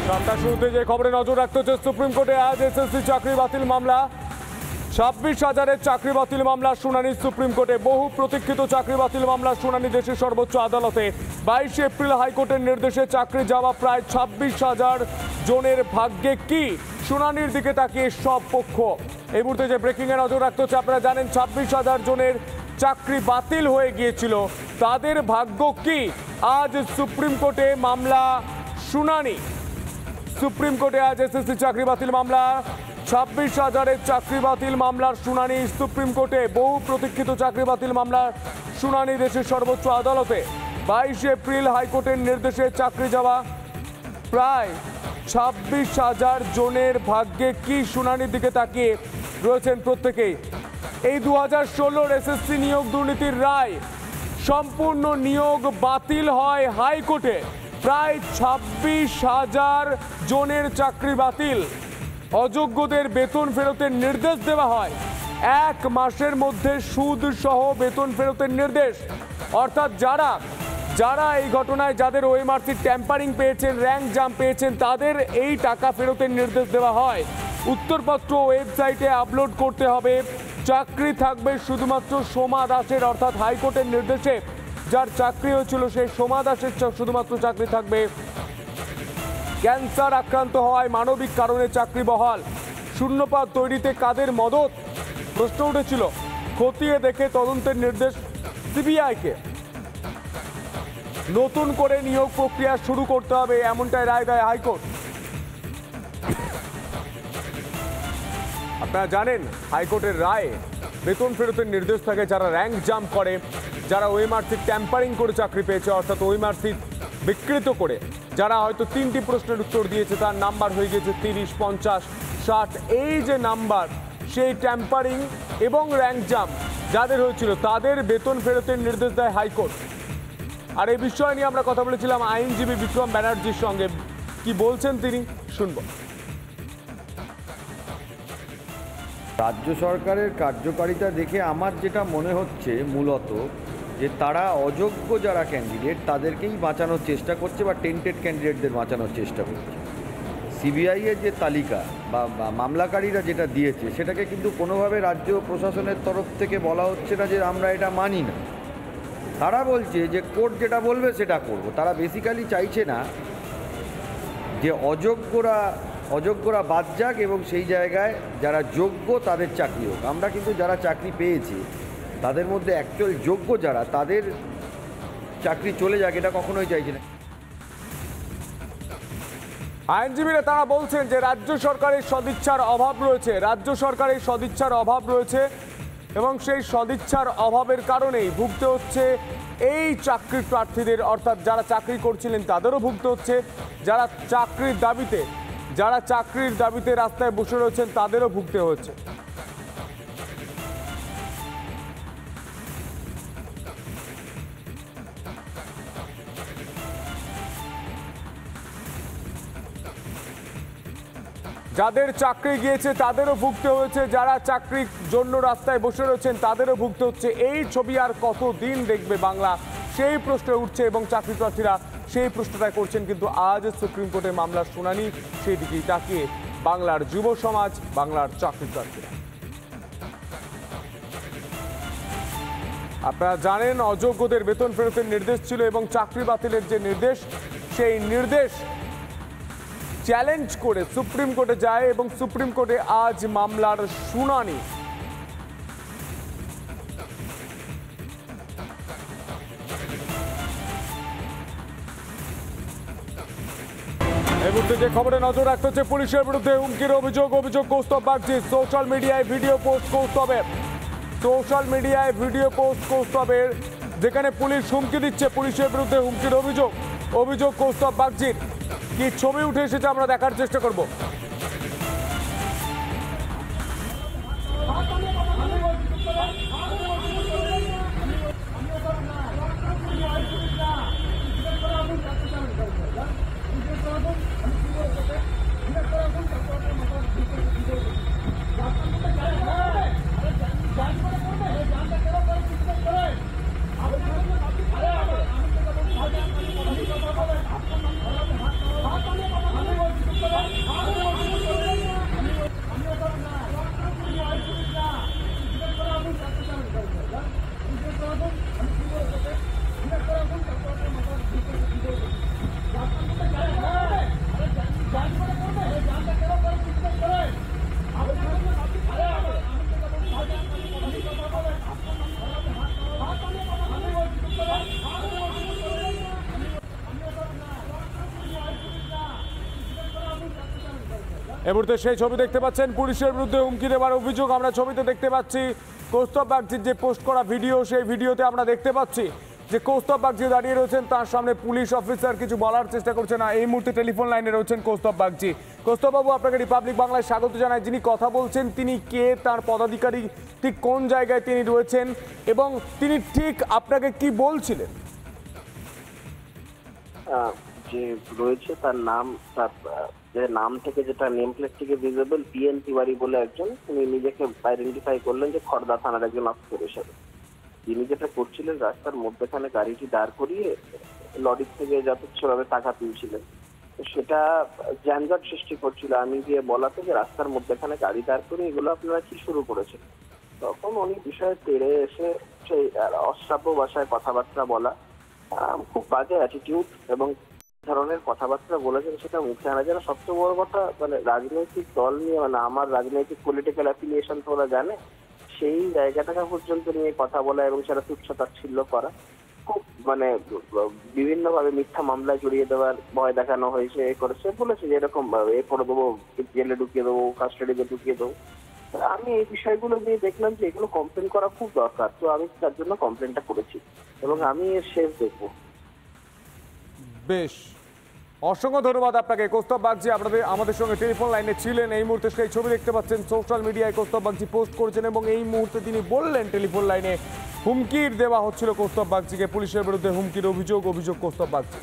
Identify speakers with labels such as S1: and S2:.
S1: সন্ধ্যা শুরুতে যে খবরে নজর রাখতে হচ্ছে, সুপ্রিম কোর্টে আজ এসএসসি চাকরি বাতিল মামলা। 26,000-এর চাকরি বাতিল মামলার শুনানি সুপ্রিম কোর্টে। বহু প্রতীক্ষিত চাকরি বাতিল মামলার শুনানি দেশের সর্বোচ্চ আদালতে। 22 এপ্রিল হাইকোর্টের নির্দেশে চাকরি যাওয়া প্রায় 26,000 জনের ভাগ্যে কি, শুনানির দিকে তাকিয়ে সব পক্ষ। এই মুহূর্তে যে ব্রেকিং এ নজর রাখতে হচ্ছে, আপনারা জানেন 26,000 জনের চাকরি বাতিল হয়ে গিয়েছিল, তাদের ভাগ্য কি? আজ সুপ্রিম কোর্টে মামলা শুনানি। সুপ্রিম কোর্টে আজ এসএসসি চাকরি বাতিল মামলা। 26,000-এর চাকরি বাতিল মামলার শুনানি সুপ্রিম কোর্টে। বহু প্রতীক্ষিত চাকরি বাতিল মামলার শুনানি দেশের সর্বোচ্চ আদালতে। 22 এপ্রিল হাইকোর্টের নির্দেশে চাকরি যাওয়া প্রায় 26,000 জনের ভাগ্যে কি, শুনানির দিকে তাকিয়ে রয়েছেন প্রত্যেকেই। এই 2016-র এসএসসি নিয়োগ দুর্নীতির রায়, সম্পূর্ণ নিয়োগ বাতিল হয় হাইকোর্টে। প্রায় 26,000 জনের চাকরি বাতিল। অযোগ্যদের বেতন ফেরতের নির্দেশ দেওয়া হয়। 1 মাসের মধ্যে সুদ সহ বেতন ফেরতের নির্দেশ। অর্থাৎ যারা এই ঘটনায়, যাদের ওএমআরসি ট্যাম্পারিং পেয়েছেন, র্যাঙ্ক জাম্প পেয়েছেন, তাদের এই টাকা ফেরতের নির্দেশ দেওয়া হয়। উত্তরপত্র ওয়েবসাইটে আপলোড করতে হবে। চাকরি থাকবে শুধুমাত্র সোমা দাসের, অর্থাৎ হাইকোর্টের নির্দেশে যার চাকরি হয়েছিল সেই সোমা দাসের শুধুমাত্র চাকরি থাকবে। ক্যান্সার আক্রান্ত হওয়ায় মানবিক কারণে চাকরি বহাল। শূন্যপদ তৈরিতে কাদের মদত, প্রশ্ন উঠেছিল। খতিয়ে দেখে তদন্তের নির্দেশ সিবিআইকে। নতুন করে নিয়োগ প্রক্রিয়া শুরু করতে হবে, এমনটাই রায় দেয় হাইকোর্ট। আপনারা জানেন হাইকোর্টের রায়ে বেতন ফেরতের নির্দেশ থাকে যারা র্যাঙ্ক জাম্প করে, যারা ওএমআরসি ট্যাম্পারিং করে চাকরি পেয়েছে, অর্থাৎ ওএমআরসি বিকৃত করে, যারা হয়তো 3টি প্রশ্নের উত্তর দিয়েছে, তার নাম্বার হয়ে গেছে 30, 50, 60। এই যে নাম্বার, সেই ট্যাম্পারিং এবং র্যাঙ্ক জাম্প যাদের হয়েছিল তাদের বেতন ফেরতের নির্দেশ দেয় হাইকোর্ট। আর এই বিষয় নিয়ে আমরা কথা বলেছিলাম আইনজীবী বিক্রম ব্যানার্জির সঙ্গে। কি বলছেন তিনি, শুনব।
S2: রাজ্য সরকারের কার্যকারিতা দেখে আমার যেটা মনে হচ্ছে মূলত যে তারা অযোগ্য যারা ক্যান্ডিডেট তাদেরকেই বাঁচানোর চেষ্টা করছে, বা টেন্টেড ক্যান্ডিডেটদের বাঁচানোর চেষ্টা করছে। সিবিআইয়ের যে তালিকা বা মামলাকারীরা যেটা দিয়েছে, সেটাকে কিন্তু কোনোভাবে রাজ্য প্রশাসনের তরফ থেকে বলা হচ্ছে না যে আমরা এটা মানি না। তারা বলছে যে কোর্ট যেটা বলবে সেটা করব। তারা বেসিক্যালি চাইছে না যে অযোগ্যরা বাদ যাক এবং সেই জায়গায় যারা যোগ্য তাদের চাকরি হোক। আমরা কিন্তু যারা চাকরি পেয়েছি তাদের মধ্যে অ্যাকচুয়াল যোগ্য যারা, তাদের চাকরি চলে যাক, এটা কখনোই চাইছি না।
S1: আইনজীবীরা তারা বলছেন যে রাজ্য সরকারের সদিচ্ছার অভাব রয়েছে, রাজ্য সরকারের সদিচ্ছার অভাব রয়েছে এবং সেই সদিচ্ছার অভাবের কারণেই ভুগতে হচ্ছে এই চাকরির প্রার্থীদের, অর্থাৎ যারা চাকরি করছিলেন তাদেরও ভুগতে হচ্ছে, যারা চাকরির দাবিতে রাস্তায় বসে রয়েছেন তাদেরও ভুগতে হচ্ছে। যাদের চাকরি গিয়েছে তাদেরও ভুগতে হয়েছে, যারা চাকরির জন্য রাস্তায় বসে রয়েছেন তাদেরও ভুগতে হচ্ছে। এই ছবি আর কতদিন দেখবে বাংলা, সেই প্রশ্ন উঠছে এবং চাকরি প্রার্থীরা সেই প্রশ্নটাই করছেন। কিন্তু আজ সুপ্রিম কোর্টে মামলার শুনানি, সেই দিকেই তাকিয়ে বাংলার যুব সমাজ, বাংলার চাকরি প্রার্থীরা। আপনারা জানেন অযোগ্যদের বেতন ফেরতের নির্দেশ ছিল এবং চাকরি বাতিলের যে নির্দেশ, সেই নির্দেশ চ্যালেঞ্জ করে সুপ্রিম কোর্টে যায় এবং সুপ্রিম কোর্টে আজ মামলার শুনানি। এই মুহূর্তে যে খবরে নজর রাখতে হচ্ছে, পুলিশের বিরুদ্ধে হুমকির অভিযোগ কৌস্তব বাগচি। সোশ্যাল মিডিয়ায় ভিডিও পোস্ট কৌস্তবের, যেখানে পুলিশ হুমকি দিচ্ছে, পুলিশের বিরুদ্ধে হুমকির অভিযোগ কৌস্তব বাগচির। কি ছবি উঠে এসেছে আমরা দেখার চেষ্টা করব। এই মুহূর্তে সেই ছবি দেখতে পাচ্ছেন, পুলিশের বিরুদ্ধে হুমকি দেওয়ার অভিযোগ আমরা ছবিতে দেখতে পাচ্ছি। কৌস্তব বাগচির যে পোস্ট করা ভিডিও, সেই ভিডিওতে আমরা দেখতে পাচ্ছি যে কৌস্তব বাগচি দাঁড়িয়ে রয়েছেন, তার সামনে পুলিশ অফিসার কিছু বলার চেষ্টা করছে না। এই মুহূর্তে টেলিফোন লাইনে রয়েছেন কৌস্তব বাগচি। কৌস্তব বাবু, আপনাকে রিপাবলিক বাংলায় স্বাগত জানাই। যিনি কথা বলছেন তিনি কে, তার পদাধিকারী ঠিক কোন জায়গায় তিনি রয়েছেন এবং তিনি ঠিক আপনাকে কি বলছিলেন?
S3: যে রয়েছে তার নাম, তার যে নাম থেকে যেটা নেম প্লেট থেকে ভিজিবল, পিএন তিওয়ারি বলে একজন, তিনি নিজেকে আইডেন্টিফাই করলেন যে খড়দা থানার একজন অফিসার হিসেবে। তিনি যেটা করছিলেন, রাস্তার মধ্যেখানে গাড়িটি দাঁড় করিয়ে লরির থেকে যথেচ্ছভাবে টাকা তুলছিলেন। তো সেটা যানজট সৃষ্টি করছিল। আমি গিয়ে বলাতে যে রাস্তার মধ্যেখানে গাড়ি দাঁড় করে এগুলো আপনারা কি শুরু করেছেন, তখন উনি বিষয়ে তেড়ে এসে সেই অশ্রাব্য ভাষায় কথাবার্তা বলা, খুব বাজে অ্যাটিটিউড এবং ধরনের কথাবার্তা বলেছেন, সেটা মুখে আনা যায় না। সবচেয়ে বড় কথা, মানে রাজনৈতিক দল নিয়ে, মানে আমার রাজনৈতিক পলিটিক্যাল অ্যাফিলিয়েশন তো ওরা জানে, সেই জায়গাটাকে পর্যন্ত নিয়ে কথা বলা এবং সেটা তুচ্ছ-তাচ্ছিল্য করা, খুব মানে বিভিন্নভাবে মিথ্যা মামলায় জড়িয়ে দেওয়ার ভয় দেখানো হয়েছে। এ করেছে, বলেছে যে এরকম এ করে দেবো, জেলে ঢুকিয়ে দেবো, কাস্টাডিতে ঢুকিয়ে দেবো। আমি এই বিষয়গুলো নিয়ে দেখলাম যে এগুলো কমপ্লেন করা খুব দরকার, তো আমি তার জন্য কমপ্লেনটা করেছি এবং আমি এর শেষ দেখবো।
S1: বেশ, অসংখ্য ধন্যবাদ আপনাকে। কৌস্তব বাগচি আমাদের সঙ্গে টেলিফোন লাইনে ছিলেন। এই মুহূর্তে সেই ছবি দেখতে পাচ্ছেন, সোশ্যাল মিডিয়ায় কৌস্তব বাগচি পোস্ট করেছেন এবং এই মুহূর্তে তিনি বললেন টেলিফোন লাইনে হুমকির দেওয়া হচ্ছিল কৌস্তব বাগচিকে, পুলিশের বিরুদ্ধে হুমকির অভিযোগ কৌস্তব বাগচি।